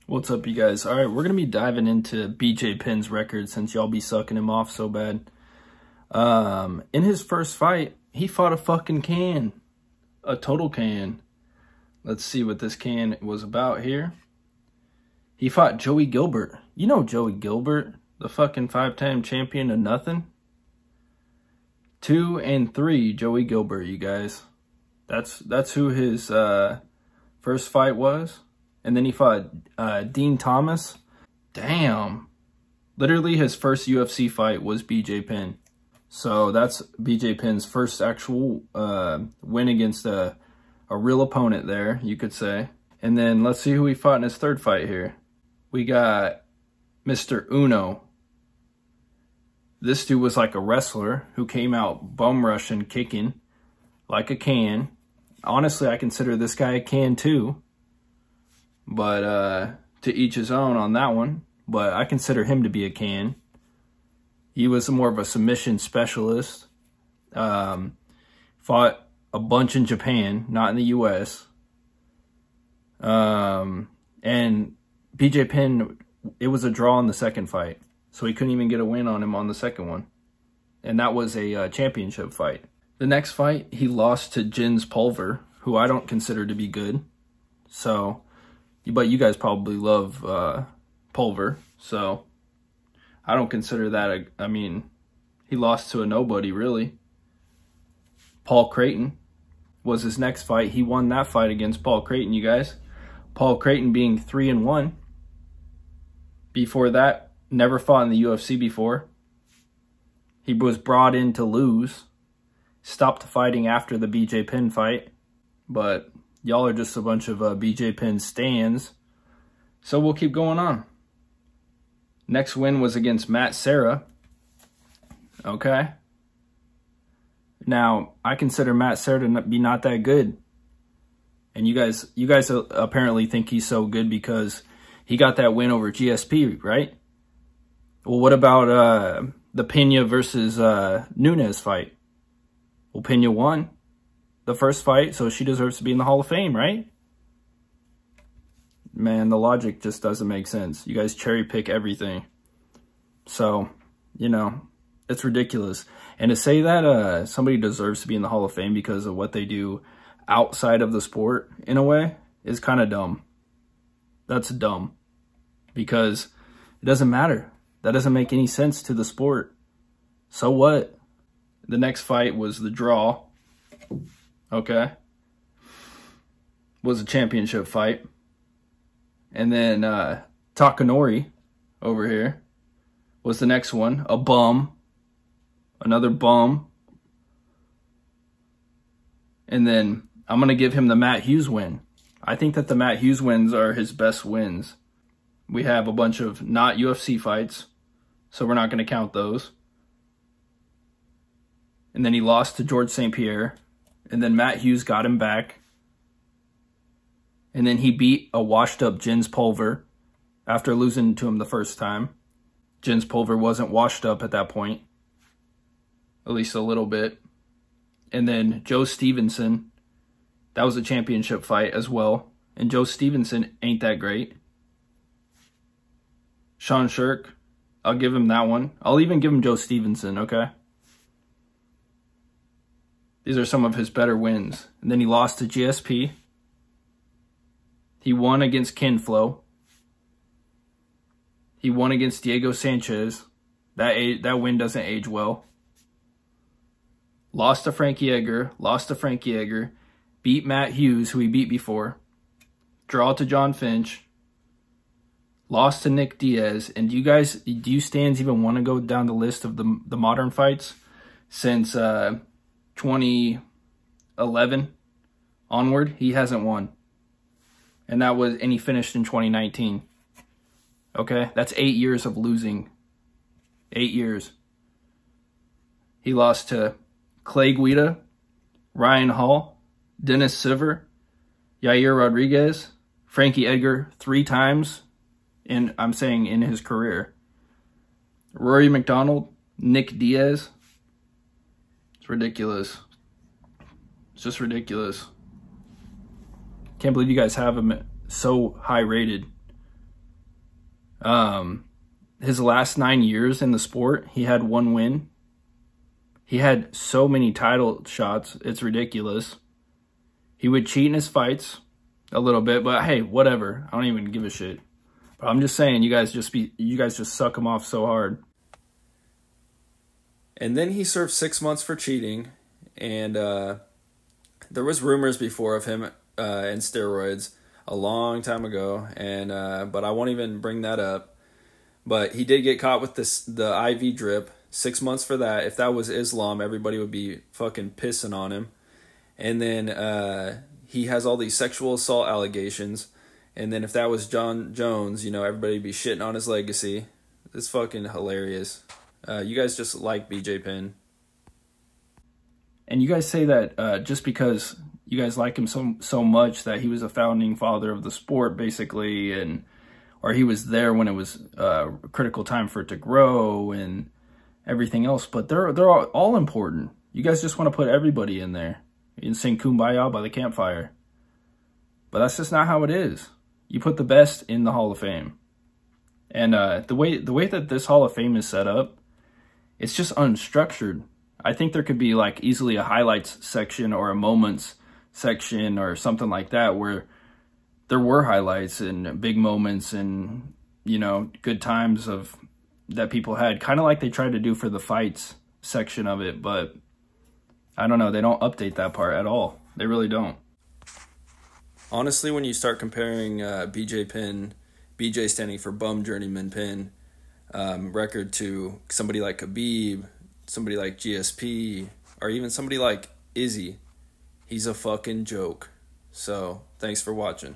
What's up, you guys? All right, we're going to be diving into BJ Penn's record since y'all be sucking him off so bad. In his first fight, he fought a fucking can. A total can. Let's see what this can was about here. He fought Joey Gilbert. You know Joey Gilbert, the fucking 5-time champion of nothing? 2 and 3, Joey Gilbert, you guys. That's who his first fight was. And then he fought Dean Thomas. Damn. Literally his first UFC fight was BJ Penn. So that's BJ Penn's first actual win against a real opponent there, you could say. And then let's see who he fought in his third fight here. We got Mr. Uno. This dude was like a wrestler who came out bum rushing, kicking like a can. Honestly, I consider this guy a can too. But to each his own on that one. But I consider him to be a can. He was more of a submission specialist. Fought a bunch in Japan, not in the U.S. And BJ Penn, it was a draw in the second fight. So he couldn't even get a win on him on the second one. And that was a championship fight. The next fight, he lost to Jens Pulver, who I don't consider to be good. So... but you guys probably love Pulver, so I don't consider that I mean, he lost to a nobody, really. Paul Creighton was his next fight. He won that fight against Paul Creighton, you guys. Paul Creighton being 3-1. Before that, never fought in the UFC before. He was brought in to lose. Stopped fighting after the BJ Penn fight, but... y'all are just a bunch of BJ Penn stans. So we'll keep going on. Next win was against Matt Serra. Okay. Now, I consider Matt Serra to be not that good. And you guys apparently think he's so good because he got that win over GSP, right? Well, what about the Pena versus Nunes fight? Well, Pena won the first fight, so she deserves to be in the Hall of Fame, right? Man, the logic just doesn't make sense. You guys cherry pick everything. So, you know, it's ridiculous. And to say that somebody deserves to be in the Hall of Fame because of what they do outside of the sport, in a way, is kind of dumb. That's dumb. Because it doesn't matter. That doesn't make any sense to the sport. So what? The next fight was the draw. Okay. Was a championship fight. And then Takanori over here was the next one. A bum. Another bum. And then I'm going to give him the Matt Hughes win. I think that the Matt Hughes wins are his best wins. We have a bunch of not UFC fights, so we're not going to count those. And then he lost to George St. Pierre. And then Matt Hughes got him back. And then he beat a washed-up Jens Pulver after losing to him the first time. Jens Pulver wasn't washed up at that point. At least a little bit. And then Joe Stevenson. That was a championship fight as well. And Joe Stevenson ain't that great. Sean Shirk. I'll give him that one. I'll even give him Joe Stevenson, okay? These are some of his better wins. And then he lost to GSP. He won against Ken Flo. He won against Diego Sanchez. That win doesn't age well. Lost to Frankie Edgar. Beat Matt Hughes, who he beat before. Draw to John Finch. Lost to Nick Diaz. And do you stands even want to go down the list of the modern fights since 2011 onward? He hasn't won. And he finished in 2019. Okay? That's 8 years of losing. 8 years. He lost to Clay Guida, Ryan Hall, Dennis Siver, Yair Rodriguez, Frankie Edgar 3 times, I'm saying in his career. Rory McDonald, Nick Diaz. It's ridiculous. It's just ridiculous. Can't believe you guys have him so high rated. His last 9 years in the sport, he had 1 win. He had so many title shots, it's ridiculous. He would cheat in his fights a little bit, but hey, whatever. I don't even give a shit. But I'm just saying, you guys just suck him off so hard. And then he served 6 months for cheating, and there was rumors before of him in steroids a long time ago, and but I won't even bring that up. But he did get caught with the IV drip. 6 months for that. If that was Islam, everybody would be fucking pissing on him. And then he has all these sexual assault allegations. And then if that was John Jones, you know, everybody would be shitting on his legacy. It's fucking hilarious. You guys just like BJ Penn. And you guys say that just because you guys like him so much that he was a founding father of the sport, basically, or he was there when it was a critical time for it to grow and everything else. But they're all important. You guys just want to put everybody in there and sing Kumbaya by the campfire. But that's just not how it is. You put the best in the Hall of Fame. And the way that this Hall of Fame is set up, it's just unstructured. I think there could be like easily a highlights section or a moments section or something like that where there were highlights and big moments and, you know, good times that people had, kind of like they tried to do for the fights section of it. But I don't know, they don't update that part at all. They really don't. Honestly, when you start comparing BJ Penn, BJ standing for Bum Journeyman Penn, record to somebody like Khabib, somebody like GSP, or even somebody like Izzy, he's a fucking joke. So, thanks for watching.